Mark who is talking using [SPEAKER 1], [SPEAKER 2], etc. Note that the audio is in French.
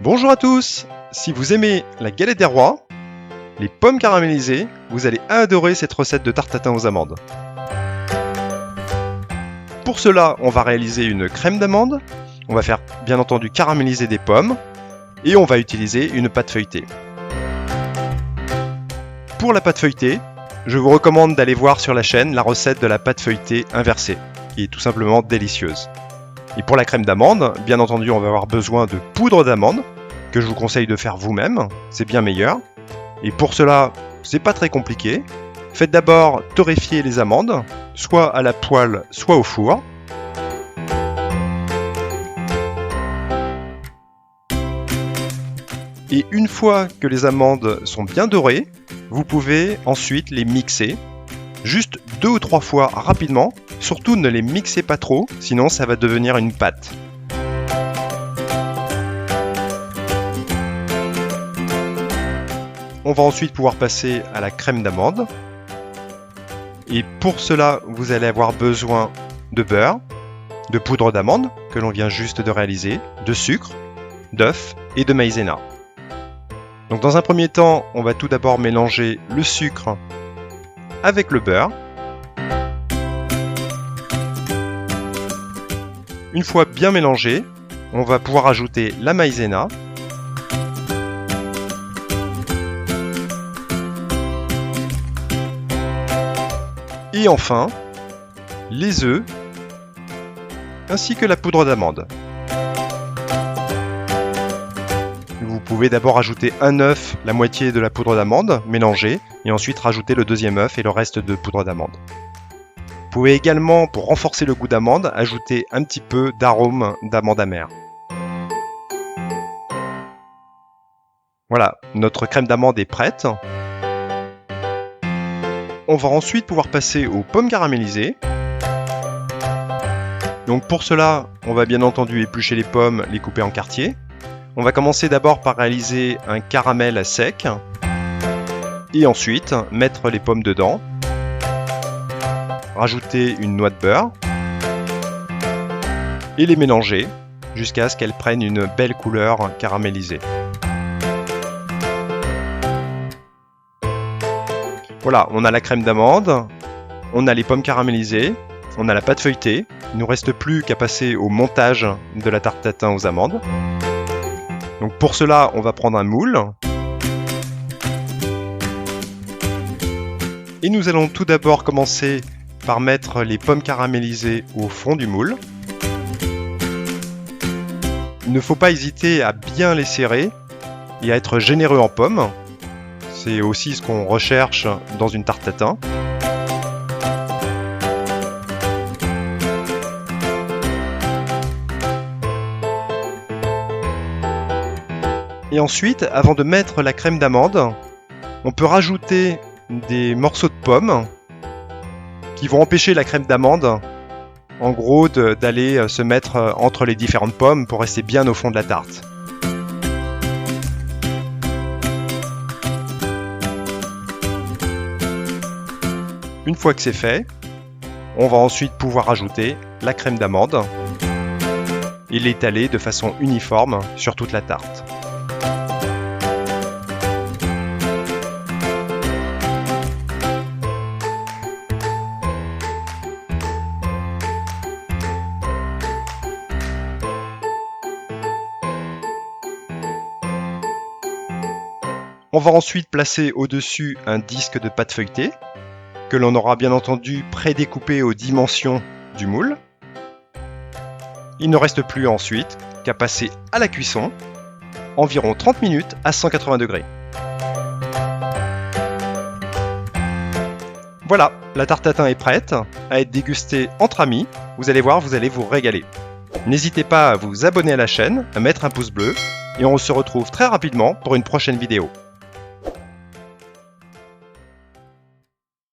[SPEAKER 1] Bonjour à tous! Si vous aimez la galette des rois, les pommes caramélisées, vous allez adorer cette recette de tarte tatin aux amandes. Pour cela, on va réaliser une crème d'amande, on va faire bien entendu caraméliser des pommes et on va utiliser une pâte feuilletée. Pour la pâte feuilletée, je vous recommande d'aller voir sur la chaîne la recette de la pâte feuilletée inversée, qui est tout simplement délicieuse. Et pour la crème d'amande, bien entendu, on va avoir besoin de poudre d'amande, que je vous conseille de faire vous-même, c'est bien meilleur. Et pour cela, c'est pas très compliqué. Faites d'abord torréfier les amandes, soit à la poêle, soit au four. Et une fois que les amandes sont bien dorées, vous pouvez ensuite les mixer, juste 2 ou 3 fois rapidement. Surtout ne les mixez pas trop, sinon ça va devenir une pâte. On va ensuite pouvoir passer à la crème d'amande. Et pour cela, vous allez avoir besoin de beurre, de poudre d'amande, que l'on vient juste de réaliser, de sucre, d'œufs et de maïzena. Donc dans un premier temps, on va tout d'abord mélanger le sucre avec le beurre. Une fois bien mélangé, on va pouvoir ajouter la maïzena. Et enfin, les œufs, ainsi que la poudre d'amande. Vous pouvez d'abord ajouter un œuf, la moitié de la poudre d'amande, mélangée, et ensuite rajouter le deuxième œuf et le reste de poudre d'amande. Vous pouvez également, pour renforcer le goût d'amande, ajouter un petit peu d'arôme d'amande amère. Voilà, notre crème d'amande est prête. On va ensuite pouvoir passer aux pommes caramélisées. Donc pour cela, on va bien entendu éplucher les pommes, les couper en quartiers. On va commencer d'abord par réaliser un caramel sec. Et ensuite, mettre les pommes dedans. Rajouter une noix de beurre. Et les mélanger jusqu'à ce qu'elles prennent une belle couleur caramélisée. Voilà, on a la crème d'amande, on a les pommes caramélisées, on a la pâte feuilletée. Il ne nous reste plus qu'à passer au montage de la tarte tatin aux amandes. Donc pour cela, on va prendre un moule. Et nous allons tout d'abord commencer par mettre les pommes caramélisées au fond du moule. Il ne faut pas hésiter à bien les serrer et à être généreux en pommes. C'est aussi ce qu'on recherche dans une tarte tatin. Et ensuite, avant de mettre la crème d'amande, on peut rajouter des morceaux de pommes qui vont empêcher la crème d'amande, en gros, d'aller se mettre entre les différentes pommes pour rester bien au fond de la tarte. Une fois que c'est fait, on va ensuite pouvoir ajouter la crème d'amande et l'étaler de façon uniforme sur toute la tarte. On va ensuite placer au-dessus un disque de pâte feuilletée que l'on aura bien entendu prédécoupé aux dimensions du moule. Il ne reste plus ensuite qu'à passer à la cuisson, environ 30 minutes à 180 degrés. Voilà, la tarte tatin est prête à être dégustée entre amis. Vous allez voir, vous allez vous régaler. N'hésitez pas à vous abonner à la chaîne, à mettre un pouce bleu, et on se retrouve très rapidement pour une prochaine vidéo.